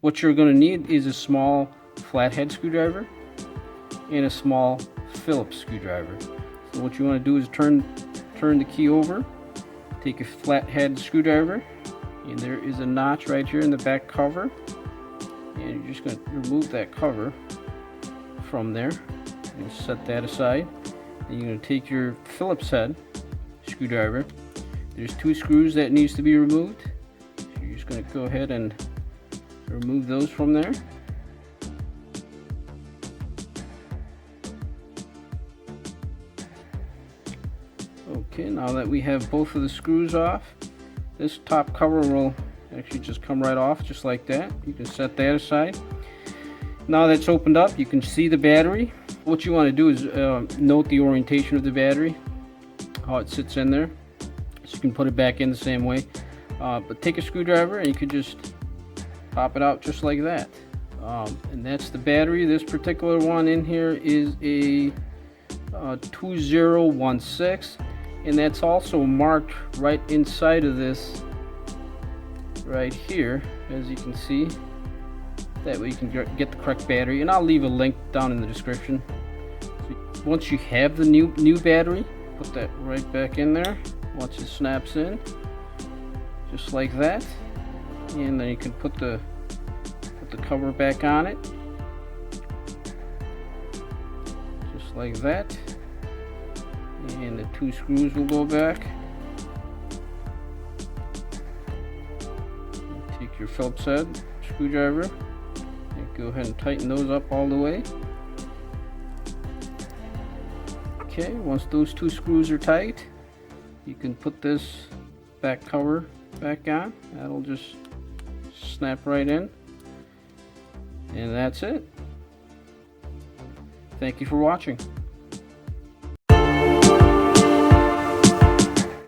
What you're going to need is a small flathead screwdriver and a small Phillips screwdriver. So what you want to do is turn the key over, take a flathead screwdriver, and there is a notch right here in the back cover, and you're just going to remove that cover from there and set that aside. And you're going to take your Phillips head screwdriver. There's 2 screws that needs to be removed, so you're just going to go ahead and remove those from there. Okay, now that we have both of the screws off, this top cover will actually just come right off just like that. You can set that aside. Now that's opened up, you can see the battery. What you want to do is note the orientation of the battery, how it sits in there, so you can put it back in the same way. But take a screwdriver and you could just pop it out just like that. And that's the battery. This particular one in here is a 2016, and that's also marked right inside of this right here, as you can see. That way you can get the correct battery, and I'll leave a link down in the description. So once you have the new battery, put that right back in there once it snaps in, just like that. And then you can put the cover back on it, just like that. And the 2 screws will go back. Take your Phillips head screwdriver and go ahead and tighten those up all the way. Okay, once those 2 screws are tight, you can put this back cover back on. That'll just snap right in, and that's it. Thank you for watching.